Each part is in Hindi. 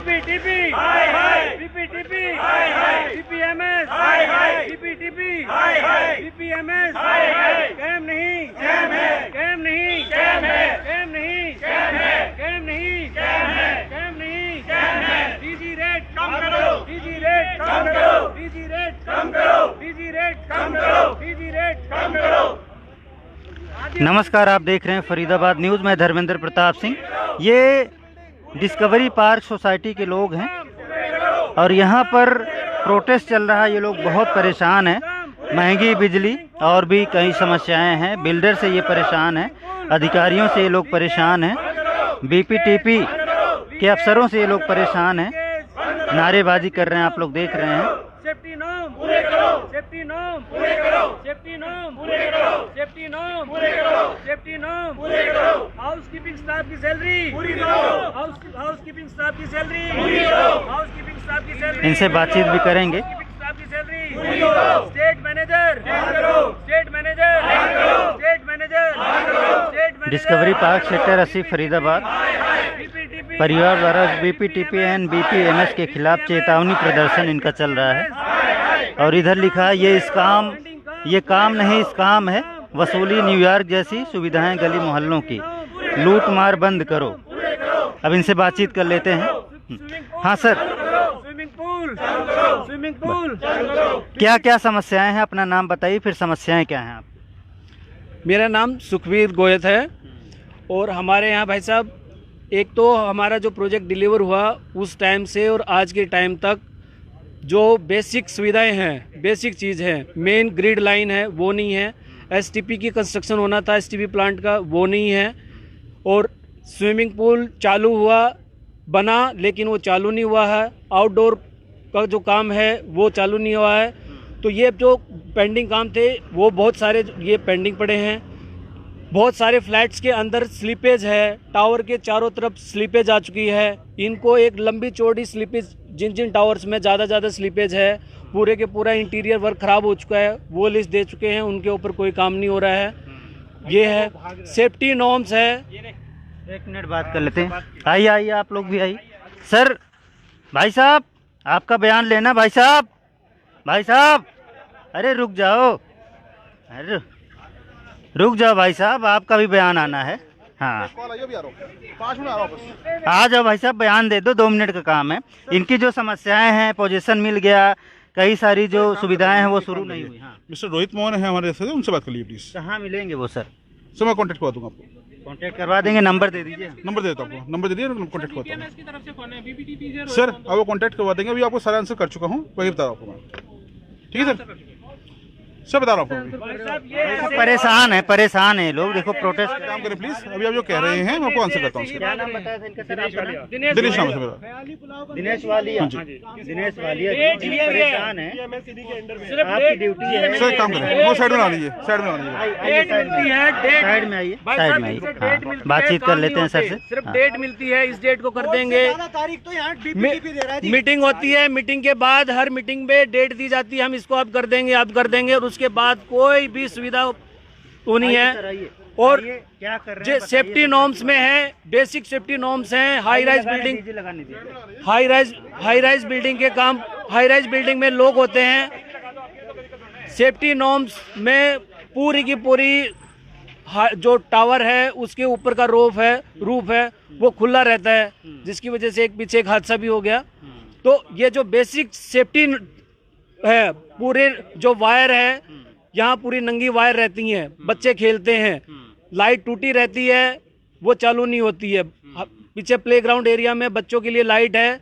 BPTP BPTP BPMS BPTP BPMS कैम नहीं कैम है कैम नहीं कैम है कैम नहीं कैम है कैम नहीं कैम है कैम नहीं कैम है डीजी रेट कम करो डीजी रेट कम करो डीजी रेट कम करो डीजी रेट कम करो डीजी रेट कम करो। नमस्कार, आप देख रहे हैं फरीदाबाद न्यूज़। मैं धर्मेंद्र प्रताप सिंह। ये डिस्कवरी पार्क सोसाइटी के लोग हैं और यहाँ पर प्रोटेस्ट चल रहा है। ये लोग बहुत परेशान हैं, महंगी बिजली और भी कई समस्याएं हैं। बिल्डर से ये परेशान हैं, अधिकारियों से ये लोग परेशान हैं, बीपीटीपी के अफसरों से ये लोग परेशान हैं, नारेबाजी कर रहे हैं। आप लोग देख रहे हैं। सेफ्टी नॉर्म पूरे करो, सेफ्टी नॉर्म पूरे करो, सेफ्टी नॉर्म पूरे करो, सेफ्टी नॉर्म पूरे करो, सेफ्टी नॉर्म पूरे करो। हाउसकीपिंग स्टाफ की सैलरी पूरी करो, हाउसकीपिंग स्टाफ की सैलरी पूरी करो, हाउसकीपिंग स्टाफ की सैलरी। इनसे बातचीत भी करेंगे। स्टाफ की सैलरी पूरी करो, स्टेट मैनेजर करो, स्टेट मैनेजर करो, स्टेट मैनेजर करो, state manager. Discovery park sector 80 Faridabad परिवार द्वारा बीपीटीपी एंड बीपीएमएस के खिलाफ चेतावनी प्रदर्शन इनका चल रहा है। और इधर लिखा है ये काम नहीं स्काम है, वसूली न्यूयॉर्क जैसी सुविधाएं गली मोहल्लों की, लूट मार बंद करो। अब इनसे बातचीत कर लेते हैं। हाँ सर, स्विमिंग पूल क्या क्या समस्याएं हैं? अपना नाम बताइए, फिर समस्याएं क्या हैं आप? मेरा नाम सुखवीर गोयत है और हमारे यहाँ भाई साहब, एक तो हमारा जो प्रोजेक्ट डिलीवर हुआ उस टाइम से और आज के टाइम तक जो बेसिक सुविधाएं हैं, बेसिक चीज़ है, मेन ग्रिड लाइन है वो नहीं है, एसटीपी की कंस्ट्रक्शन होना था एसटीपी प्लांट का वो नहीं है, और स्विमिंग पूल चालू हुआ बना लेकिन वो चालू नहीं हुआ है, आउटडोर का जो काम है वो चालू नहीं हुआ है। तो ये जो पेंडिंग काम थे वो बहुत सारे ये पेंडिंग पड़े हैं। बहुत सारे फ्लैट्स के अंदर स्लीपेज है, टावर के चारों तरफ स्लीपेज आ चुकी है। इनको एक लंबी चौड़ी स्लीपेज, जिन टावर्स में ज़्यादा स्लीपेज है, पूरे के पूरा इंटीरियर वर्क ख़राब हो चुका है, वो लिस्ट दे चुके हैं, उनके ऊपर कोई काम नहीं हो रहा है। ये है सेफ्टी नॉर्म्स है। एक मिनट बात कर लेते हैं। आइए आप लोग भी आइए। सर, भाई साहब आपका बयान लेना। भाई साहब अरे रुक जाओ, अरे रुक जाओ भाई साहब, आपका भी बयान आना है। हाँ आ जाओ भाई साहब, बयान दे दो, 2 मिनट का काम है। इनकी जो समस्याएं हैं, पोजीशन मिल गया, कई सारी जो सुविधाएं हैं वो शुरू नहीं हुई। हाँ, मिस्टर रोहित मोहन है हमारे से, उनसे बात कर लीजिए प्लीज। कहाँ मिलेंगे वो सर? मैं कॉन्टेक्ट करवा दूंगा आपको। कांटेक्ट करवा देंगे। नंबर दे दीजिए। नंबर दे देता हूँ आपको, नंबर दे दिए, कॉन्टेक्ट करता हूँ सर। अब वो कॉन्टेक्ट करवा देंगे। अभी आपको सारा आंसर कर चुका हूँ, वही बता रहा हूँ आपको मैं। ठीक है सर बता रहा हूँ। परेशान है लोग। देखो प्रोटेस्ट काम करें प्लीज। अभी आप जो कह रहे हैं मैं आपको आंसर करता हूँ। क्या नाम बताया था इनका सर आपका? दिनेश नाम है मेरा। दिनेश वालिया। दिनेश वालिया परेशान है, आपकी ड्यूटी है। सर काम करें, वो साइड में आ लीजिए, साइड में आ लीजिए, साइड में आइए, साइड में आइए। बातचीत कर लेते हैं सर से। सिर्फ डेट मिलती है, इस डेट को कर देंगे। मीटिंग होती है, मीटिंग के बाद हर मीटिंग में डेट दी जाती है, हम इसको अब कर देंगे, अब कर देंगे, और उसके बाद कोई भी सुविधा वो नहीं है। और क्या कर रहे जो सेफ्टी नॉर्म्स में है, बेसिक सेफ्टी नॉर्म्स हैं, हाई राइज बिल्डिंग बिल्डिंग के काम, हाई राइज बिल्डिंग में लोग होते हैं। सेफ्टी नॉर्म्स में पूरी की पूरी जो टावर है उसके ऊपर का रूफ है वो खुला रहता है, जिसकी वजह से पीछे एक हादसा भी हो गया। तो ये जो बेसिक सेफ्टी है, पूरे जो वायर है, यहाँ पूरी नंगी वायर रहती हैं, बच्चे खेलते हैं, लाइट टूटी रहती है, वो चालू नहीं होती है। पीछे प्लेग्राउंड एरिया में बच्चों के लिए लाइट है,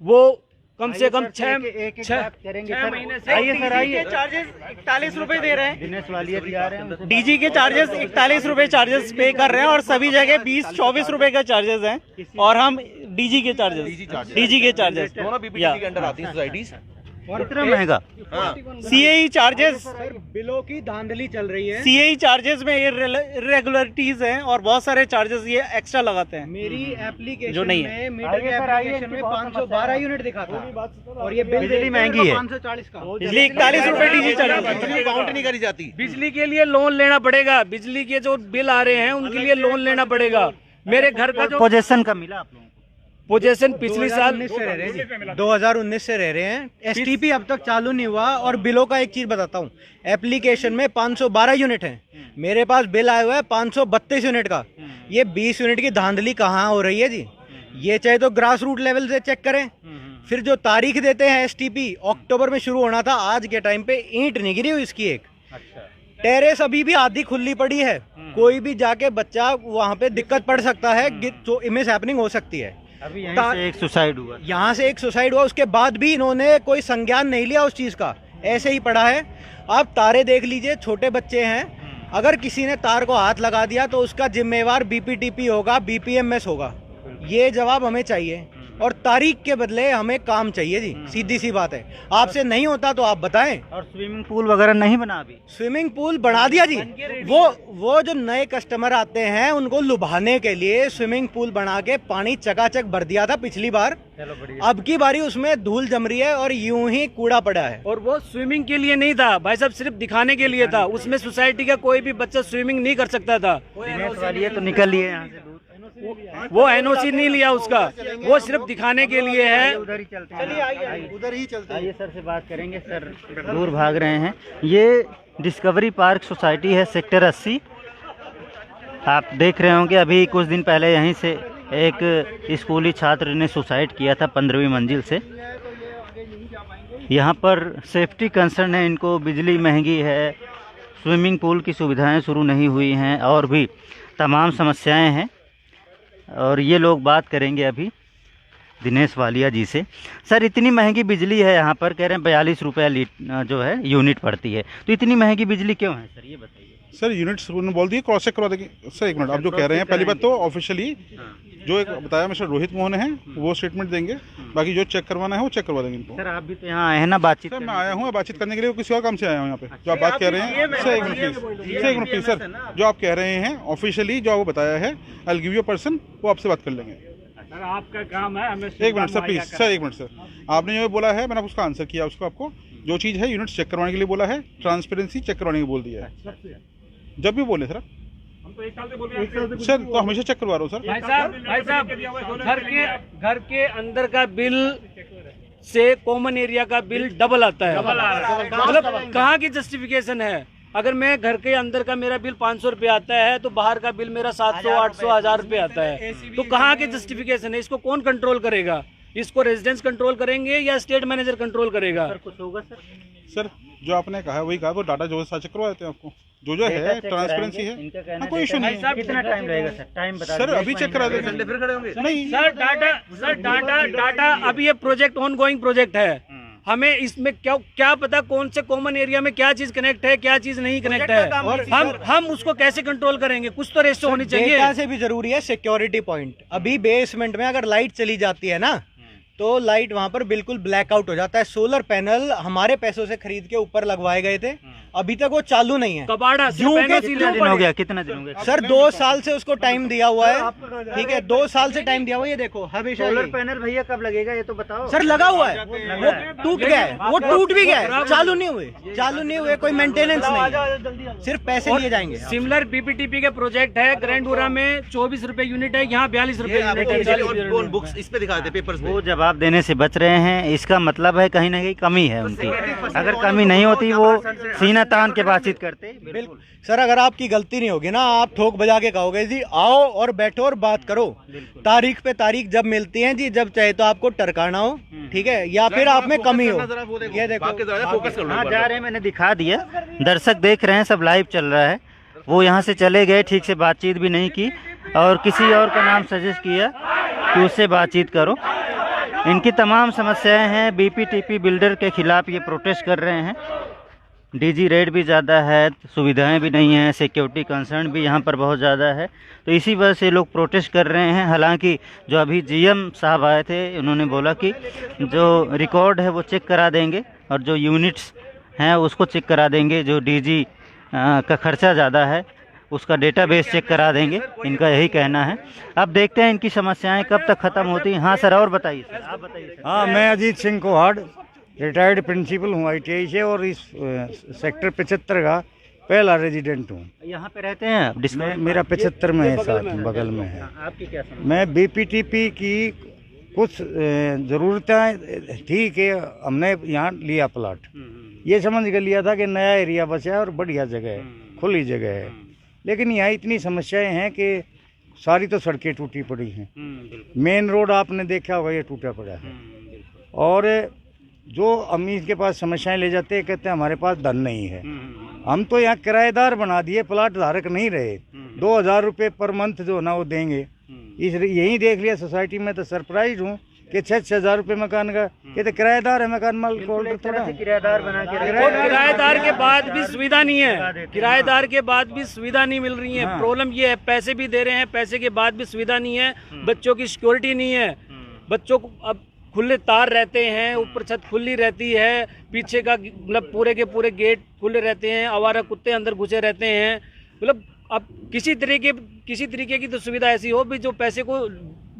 वो कम से कम 6 महीने से। आइए सर, आइए। चार्जेस 41 रुपए दे रहे हैं। दिनेश वालिया जी आ रहे हैं। डीजी के चार्जेस 41 रुपए चार्जेस पे कर रहे हैं और सभी जगह 20-24 रुपए का चार्जेस हैं, और हम डीजी के चार्जेस दोनों बीपीटीसी के अंडर आती हैं सोसाइटीज। और इतना महंगा सीएई चार्जेस, बिलों की धांधली चल रही है। सीएई चार्जेस में इरेगुलरिटीज हैं और बहुत सारे चार्जेस ये एक्स्ट्रा लगाते हैं। मेरी एप्लीकेशन जो नहीं में, मीटर के एप्लीकेशन में 512 यूनिट दिखा था, और ये बिजली महंगी है, 540 का। बिजली 41 रुपए डीजी चार्जेस काउंट नहीं करी जाती। बिजली के लिए लोन लेना पड़ेगा, बिजली के जो बिल आ रहे हैं उनके लिए लोन लेना पड़ेगा। मेरे घर का जो पोजीशन का मिला आप लोगों को? पोजीशन पिछली साल 2019 से रह रहे हैं। एसटीपी अब तक चालू नहीं हुआ। और बिलों का एक चीज बताता हूँ, एप्लीकेशन में 512 यूनिट है, मेरे पास बिल आया हुआ है 532 यूनिट का। ये 20 यूनिट की धांधली कहाँ हो रही है जी? ये चाहे तो ग्रास रूट लेवल से चेक करें। फिर जो तारीख देते हैं एसटीपी, अक्टूबर में शुरू होना था, आज के टाइम पे ईंट नहीं गिरी हुई इसकी एक। टेरेस अभी भी आधी खुली पड़ी है, कोई भी जाके बच्चा वहाँ पे दिक्कत पड़ सकता है, तो इमेज हैपनिंग हो सकती है। अभी यहाँ से एक सुसाइड हुआ, यहाँ से एक सुसाइड हुआ, उसके बाद भी इन्होंने कोई संज्ञान नहीं लिया उस चीज का, ऐसे ही पड़ा है। आप तारे देख लीजिए, छोटे बच्चे हैं, अगर किसी ने तार को हाथ लगा दिया तो उसका जिम्मेवार बीपीटीपी होगा, बीपीएमएस होगा। ये जवाब हमें चाहिए और तारीख के बदले हमें काम चाहिए जी, सीधी सी बात है। आपसे नहीं होता तो आप बताएं। और स्विमिंग पूल वगैरह नहीं बना अभी? स्विमिंग पूल बना दिया जी। वो जो नए कस्टमर आते हैं उनको लुभाने के लिए स्विमिंग पूल बना के पानी चकाचक भर दिया था पिछली बार। अब की बारी उसमें धूल जम रही है और यूं ही कूड़ा पड़ा है। और वो स्विमिंग के लिए नहीं था भाई साहब, सिर्फ दिखाने के लिए था। उसमें सोसाइटी का कोई भी बच्चा स्विमिंग नहीं कर सकता था। तो निकल लिए यहाँ से, वो एनओसी नहीं लिया उसका, वो सिर्फ दिखाने के लिए है। उधर ही चलते हैं, उधर ही चलते हैं। आइए सर से बात करेंगे, सर दूर भाग रहे हैं। ये डिस्कवरी पार्क सोसाइटी है, सेक्टर 80। आप देख रहे होंगे अभी कुछ दिन पहले यहीं से एक स्कूली छात्र ने सुसाइड किया था 15वीं मंजिल से। यहाँ पर सेफ्टी कंसर्न है इनको, बिजली महंगी है, स्विमिंग पूल की सुविधाएं शुरू नहीं हुई हैं और भी तमाम समस्याएं हैं। और ये लोग बात करेंगे अभी दिनेश वालिया जी से। सर इतनी महंगी बिजली है यहाँ पर, कह रहे हैं 42 रुपये जो है यूनिट पड़ती है, तो इतनी महंगी बिजली क्यों है सर, ये बताइए। सर यूनिट्स उन्होंने बोल दिए, क्रॉस चेक करवा देंगे। सर एक मिनट, आप जो कह रहे हैं, पहली बात तो ऑफिशियली जो एक बताया मिस्टर रोहित मोहन है वो स्टेटमेंट देंगे, बाकी जो चेक करवाना है वो चेक करवा देंगे इनको। सर आप भी तो यहाँ आए हैं ना बातचीत? सर मैं आया हूँ बातचीत करने के लिए, किसी और काम से आया हूँ यहाँ पे। जो आप बात कह रहे हैं सर, एक मिनट प्लीज सर, जो आप कह रहे हैं ऑफिशियली जो आपको बताया है, I will give you a person, वो आपसे बात कर लेंगे। सर आपका काम है, हमें एक मिनट सर प्लीज, सर एक मिनट सर, आपने जो बोला है मैंने उसका आंसर किया उसको। आपको जो चीज़ है यूनिट चेक करवाने के लिए बोला है, ट्रांसपेरेंसी चेक करवाने के बोल दिया है। जब भी बोले सर, हम तो 1 साल से बोल रहे हैं सर, तो हमेशा चेक करवा रहा हूँ सर। भाई साहब घर के अंदर का बिल से कॉमन एरिया का बिल डबल आता है। मतलब कहाँ की जस्टिफिकेशन है? अगर मैं घर के अंदर का मेरा बिल 500 रुपये आता है तो बाहर का बिल मेरा 700, 800, 1000 रुपये आता है, तो कहाँ की जस्टिफिकेशन है? इसको कौन कंट्रोल करेगा? इसको रेजिडेंस कंट्रोल करेंगे या स्टेट मैनेजर कंट्रोल करेगा? सर कुछ होगा सर? सर जो आपने कहा वही कहा, वो डाटा जो है चेक करवा देते हैं आपको, जो है ट्रांसपेरेंसी है। इनका कहना कोई इशू नहीं है। कितना टाइम लगेगा सर? टाइम बता सर अभी चेक करा देंगे। नहीं सर डाटा अभी ये प्रोजेक्ट ऑन गोइंग प्रोजेक्ट है। हमें इसमें क्या पता कौन से कॉमन एरिया में क्या चीज कनेक्ट है, क्या चीज नहीं कनेक्ट है, और हम उसको कैसे कंट्रोल करेंगे? कुछ तो रेशो होनी चाहिए। डेटा से भी जरूरी है सिक्योरिटी पॉइंट। अभी बेसमेंट में अगर लाइट चली जाती है ना, तो लाइट वहां पर बिल्कुल ब्लैकआउट हो जाता है। सोलर पैनल हमारे पैसों से खरीद के ऊपर लगवाए गए थे, अभी तक वो चालू नहीं है। कबाड़ा कितना दिन हो गया? कितना दिन हो गया सर? 2 साल से उसको टाइम दिया हुआ है, ठीक है, 2 साल से टाइम दिया हुआ है। ये देखो हमेशा सोलर पैनल भैया कब लगेगा ये तो बताओ। सर लगा हुआ है, वो टूट गया है, वो टूट भी गया है, चालू नहीं हुए, कोई मेंटेनेंस नहीं, सिर्फ पैसे लिए जाएंगे। सिमिलर बीपीटीपी के प्रोजेक्ट है ग्रैंडुरा में 24 रुपए यूनिट है, यहाँ 42 रुपए यूनिट है। बुक्स इस पे दिखा दे, पेपर्स पे। वो जवाब देने से बच रहे हैं, इसका मतलब है कहीं ना कहीं कमी है उनकी। अगर कमी नहीं होती वो सीना तान के बातचीत करते। बिल्कुल सर, अगर आपकी गलती नहीं होगी ना, आप ठोक बजा के कहोगे जी आओ और बैठो और बात करो। तारीख पे तारीख जब मिलती है जी, जब चाहे तो आपको टरकाना हो, ठीक है, या फिर आप में कमी हो। ये देखो फोकस करो। हाँ जा रहे हैं, मैंने दिखा दिया, दर्शक देख रहे हैं, सब लाइव चल रहा है। वो यहाँ से चले गए, ठीक से बातचीत भी नहीं की और किसी और का नाम सजेस्ट किया कि उससे बातचीत करो। इनकी तमाम समस्याएं हैं, बीपीटीपी बिल्डर के खिलाफ ये प्रोटेस्ट कर रहे हैं। डीजी रेट भी ज़्यादा है, सुविधाएं भी नहीं हैं, सिक्योरिटी कंसर्न भी यहाँ पर बहुत ज़्यादा है, तो इसी वजह से लोग प्रोटेस्ट कर रहे हैं। हालांकि जो अभी जीएम साहब आए थे, उन्होंने बोला कि जो रिकॉर्ड है वो चेक करा देंगे और जो यूनिट्स हैं उसको चेक करा देंगे। जो डीजी का खर्चा ज़्यादा है उसका डेटाबेस चेक करा देंगे, इनका यही कहना है। अब देखते हैं इनकी समस्याएं कब तक ख़त्म होती हैं। हाँ सर, और बताइए सर, आप बताइए। हाँ, मैं अजीत सिंह कोहाड़, रिटायर्ड प्रिंसिपल हूँ ITI से और इस सेक्टर 75 का पहला रेजिडेंट हूँ। यहाँ पे रहते हैं आप? मेरा 75 में है, साथ बगल में है। आपकी क्या समस्या? मैं BPTP की कुछ ज़रूरतें थी कि हमने यहाँ लिया प्लाट, ये समझ के लिया था कि नया एरिया बचा है और बढ़िया जगह है, खुली जगह है। लेकिन यहाँ इतनी समस्याएं हैं कि सारी तो सड़कें टूटी पड़ी हैं, मेन रोड आपने देखा होगा ये टूटा पड़ा है। और जो अमीर के पास समस्याएं ले जाते हैं, कहते हैं हमारे पास धन नहीं है। हम तो यहाँ किराएदार बना दिए, प्लाट धारक नहीं रहे। 2000 रुपये पर मंथ जो ना वो देंगे। इस यही देख लिया सोसाइटी में, तो सरप्राइज हूँ कि 6,000 रुपये मकान का, ये तो किराएदार है, मकान मालिक थोड़ा है। किराएदार बना के और किराएदार के बाद भी सुविधा नहीं है, किराएदार के बाद भी सुविधा नहीं मिल रही है। प्रॉब्लम ये है, पैसे भी दे रहे हैं, पैसे के बाद भी सुविधा नहीं है, बच्चों की सिक्योरिटी नहीं है। बच्चों को अब खुले तार रहते हैं, ऊपर छत खुली रहती है, पीछे का मतलब पूरे के पूरे गेट खुले रहते हैं, आवारा कुत्ते अंदर घुसे रहते हैं। मतलब अब किसी तरीके की तो सुविधा ऐसी हो भी जो पैसे को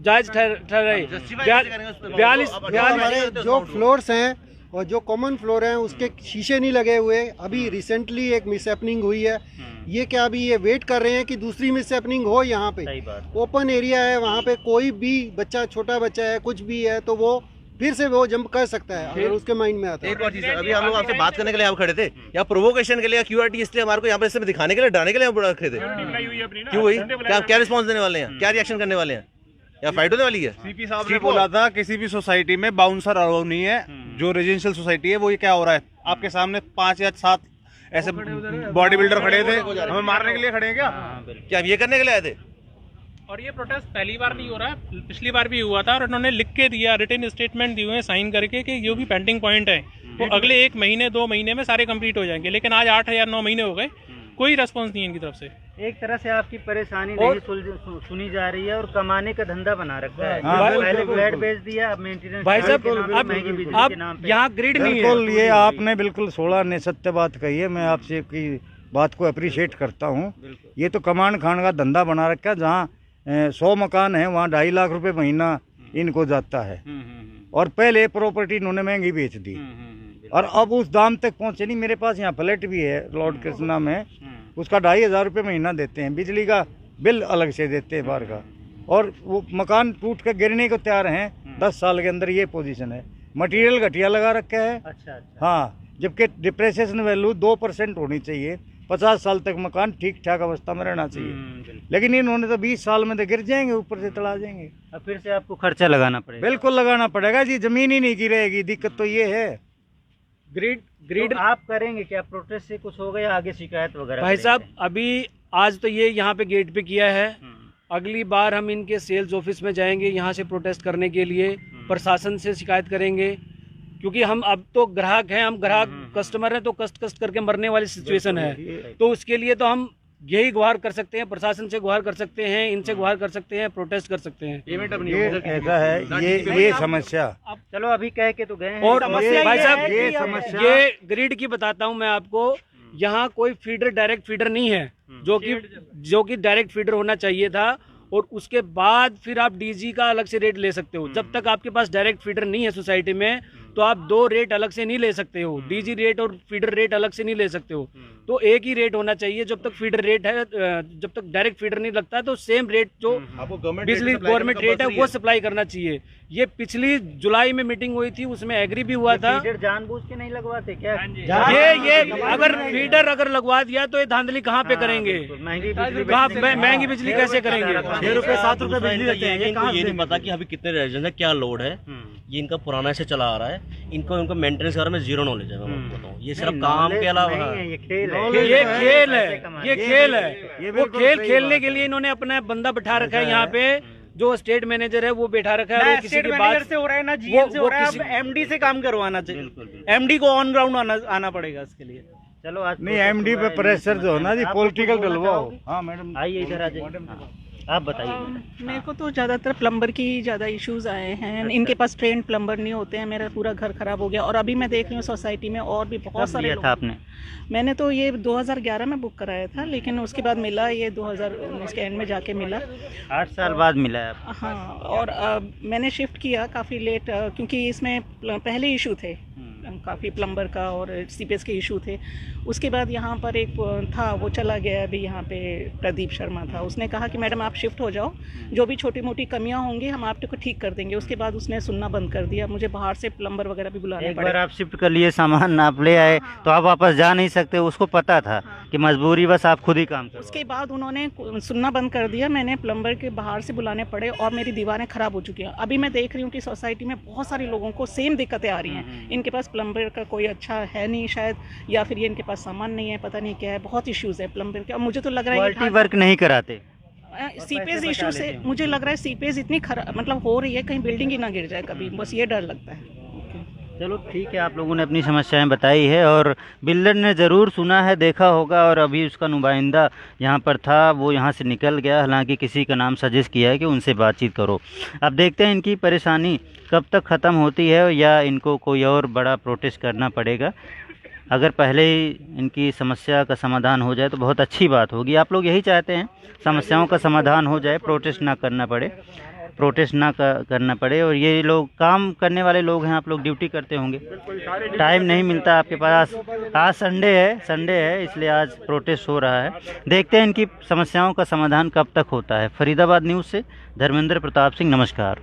जायज ठहराए। 42 हमारे जो फ्लोर्स हैं और जो कॉमन फ्लोर हैं उसके शीशे नहीं लगे हुए। अभी रिसेंटली एक मिसहैपनिंग हुई है, ये क्या अभी ये वेट कर रहे हैं कि दूसरी मिसहैपनिंग हो। यहाँ पे ओपन एरिया है, वहाँ पे कोई भी बच्चा, छोटा बच्चा है, कुछ भी है तो वो फिर से वो जंप कर सकता है अगर उसके माइंड में आता है। एक और चीज है, अभी हम लोग आपसे बात करने के लिए आप खड़े थे या प्रोवोकेशन के लिए या क्यूआरटी इसलिए हमारे को यहाँ पर दिखाने के लिए, डालने के लिए हम रखे थे। क्यों हुई? क्या रिस्पॉन्स देने वाले हैं, क्या रिएक्शन करने वाले हैं, या फाइट होने वाली है? सीपी साहब ने बोला था किसी भी सोसाइटी में बाउंसर अलाउ नहीं है। जो रेजिडेंशियल सोसाइटी है वो ये क्या हो रहा है, आपके सामने 5 या 7 ऐसे बॉडी बिल्डर खड़े थे, हमें मारने के लिए खड़े हैं क्या आप ये करने के लिए आए थे? और ये प्रोटेस्ट पहली बार नहीं हो रहा है, पिछली बार भी हुआ था और उन्होंने लिख के दिया, रिटन स्टेटमेंट दिए हुए साइन करके कि जो भी पेंडिंग पॉइंट है वो अगले 1 महीने 2 महीने में सारे कंप्लीट हो जाएंगे। लेकिन आज 8 या 9 महीने हो गए, कोई रेस्पॉन्स नहीं है इनकी तरफ से। एक तरह से आपकी परेशानी नहीं सुनी जा रही है और कमाने का धंधा बना रखा है। पहले फ्लैट बेच दिया, अब मेंटेनेंस भाई साहब अब यहाँ ग्रिड नहीं है। बिल्कुल, ये आपने बिल्कुल 16 ने सत्य बात कही है। मैं आपसे की बात को अप्रिशिएट करता हूँ। ये तो कमान खान का धंधा बना रखा है। जहाँ 100 मकान है वहाँ 2.5 लाख रुपए महीना इनको जाता है। और पहले प्रॉपर्टी इन्होंने महंगी बेच दी और अब उस दाम तक पहुँचे नहीं। मेरे पास यहाँ फ्लैट भी है लॉर्ड कृष्णा में, उसका 2,500 रुपये महीना देते हैं, बिजली का बिल अलग से देते हैं बाहर का, और वो मकान टूट कर गिरने को तैयार हैं 10 साल के अंदर। ये पोजीशन है, मटेरियल घटिया लगा रखा है। अच्छा। हाँ, जबकि डिप्रेसिएशन वैल्यू 2% होनी चाहिए। 50 साल तक मकान ठीक ठाक अवस्था में रहना चाहिए, लेकिन इन्होंने तो 20 साल में तो गिर जाएंगे, ऊपर से तड़ा जाएंगे। अब फिर से आपको खर्चा लगाना पड़ेगा। बिल्कुल लगाना पड़ेगा जी, जमीन ही नहीं गिरेगी। दिक्कत तो ये है। ग्रिड तो आप करेंगे क्या? प्रोटेस्ट से कुछ होगा या आगे शिकायत वगैरह? भाई साहब अभी आज तो ये यहाँ पे गेट पे किया है, अगली बार हम इनके सेल्स ऑफिस में जाएंगे यहाँ से प्रोटेस्ट करने के लिए, प्रशासन से शिकायत करेंगे। क्योंकि हम अब तो ग्राहक हैं, हम ग्राहक कस्टमर हैं, तो कष्ट करके मरने वाली सिचुएशन है। तो उसके लिए तो हम यही गुहार कर सकते हैं, प्रशासन से गुहार कर सकते हैं, इनसे गुहार कर सकते हैं, प्रोटेस्ट कर सकते हैं। ये ऐसा है, ये समस्या। चलो अभी कह के तो गए हैं। और भाई साहब ये समस्या, ये ग्रिड की बताता हूँ मैं आपको। यहाँ कोई फीडर, डायरेक्ट फीडर नहीं है, जो कि डायरेक्ट फीडर होना चाहिए था। और उसके बाद फिर आप डीजी का अलग से रेट ले सकते हो। जब तक आपके पास डायरेक्ट फीडर नहीं है सोसाइटी में, तो आप 2 रेट अलग से नहीं ले सकते हो। डीजी रेट और फीडर रेट अलग से नहीं ले सकते हो। तो एक ही रेट होना चाहिए। जब तक फीडर रेट है, जब तक डायरेक्ट फीडर नहीं लगता, तो सेम रेट जो बिजली गवर्नमेंट रेट है वो सप्लाई करना चाहिए। ये पिछली जुलाई में मीटिंग हुई थी, उसमें एग्री भी हुआ था। फीडर जानबूझ के नहीं लगवाते क्या? ये अगर फीडर अगर लगवा दिया तो ये धांधली कहाँ पे करेंगे? महंगी बिजली कैसे करेंगे? 6 रुपए 7 रुपए बिजली देते हैं। इनको ये नहीं पता कि अभी कितने रेजिडेंट है, क्या लोड है। ये इनका पुराना से चला आ रहा है। इनको मेंटेनेंस के बारे में जीरो नॉलेज है। मैं बताऊं, ये सिर्फ काम के अलावा ये खेल है। ये खेल है। वो खेल खेलने के लिए इन्होंने अपना बंदा बैठा रखा है यहाँ पे, जो स्टेट मैनेजर है वो बैठा रखा है। किसी की बात से हो रहा है ना, जीएम से हो रहा है। अब एमडी से काम करवाना चाहिए। एमडी को ऑन ग्राउंड आना पड़ेगा इसके लिए। चलो आज नहीं, एमडी पे प्रेशर जो है ना जी, पॉलिटिकल डलवाओ। हाँ मैडम, आइए इधर आ जाइए, आप बताइए। मेरे को तो ज़्यादातर प्लम्बर की ज़्यादा इश्यूज आए हैं। इनके पास ट्रेंड प्लम्बर नहीं होते हैं। मेरा पूरा घर खराब हो गया। और अभी मैं देख रही हूँ सोसाइटी में और भी बहुत सारे लोग। था आपने? मैंने तो ये 2011 में बुक कराया था, लेकिन उसके बाद मिला ये 2019 के एंड में जाके मिला। 8 साल बाद मिला है आपको? हाँ, और मैंने शिफ्ट किया काफ़ी लेट, क्योंकि इसमें पहले इशू थे काफ़ी प्लम्बर का और सीपेज के इशू थे। उसके बाद यहाँ पर एक था, वो चला गया अभी, यहाँ पे प्रदीप शर्मा था, उसने कहा कि मैडम आप शिफ्ट हो जाओ, जो भी छोटी मोटी कमियाँ होंगी हम आपको ठीक कर देंगे। उसके बाद उसने सुनना बंद कर दिया, मुझे बाहर से प्लम्बर वगैरह भी बुलाने एक पड़े। बार आप शिफ्ट कर लिए, सामान आप ले आए, तो आप वापस जा नहीं सकते, उसको पता था कि मजबूरी बस आप खुद ही काम करो। उसके बाद उन्होंने सुनना बंद कर दिया, मैंने प्लम्बर के बाहर से बुलाने पड़े और मेरी दीवारें ख़राब हो चुकी हैं। अभी मैं देख रही हूँ कि सोसाइटी में बहुत सारे लोगों को सेम दिक्कतें आ रही हैं। इनके पास प्लम्बर का कोई अच्छा है नहीं शायद, या फिर ये इनके पास सामान नहीं है, पता नहीं क्या है, बहुत इश्यूज़ है प्लम्बर के। और मुझे तो लग रहा है क्वालिटी वर्क नहीं कराते। सीपेज इशू से मुझे लग रहा है सीपेज इतनी खराब मतलब हो रही है, कहीं बिल्डिंग ही ना गिर जाए कभी, बस ये डर लगता है। चलो ठीक है, आप लोगों ने अपनी समस्याएं बताई है और बिल्डर ने ज़रूर सुना है, देखा होगा, और अभी उसका नुमाइंदा यहाँ पर था, वो यहाँ से निकल गया। हालांकि किसी का नाम सजेस्ट किया है कि उनसे बातचीत करो। अब देखते हैं इनकी परेशानी कब तक ख़त्म होती है या इनको कोई और बड़ा प्रोटेस्ट करना पड़ेगा। अगर पहले ही इनकी समस्या का समाधान हो जाए तो बहुत अच्छी बात होगी। आप लोग यही चाहते हैं, समस्याओं का समाधान हो जाए, प्रोटेस्ट ना करना पड़े। और ये लोग काम करने वाले लोग हैं, आप लोग ड्यूटी करते होंगे, टाइम नहीं मिलता आपके पास। आज संडे है इसलिए आज प्रोटेस्ट हो रहा है। देखते हैं इनकी समस्याओं का समाधान कब तक होता है। फरीदाबाद न्यूज़ से धर्मेंद्र प्रताप सिंह, नमस्कार।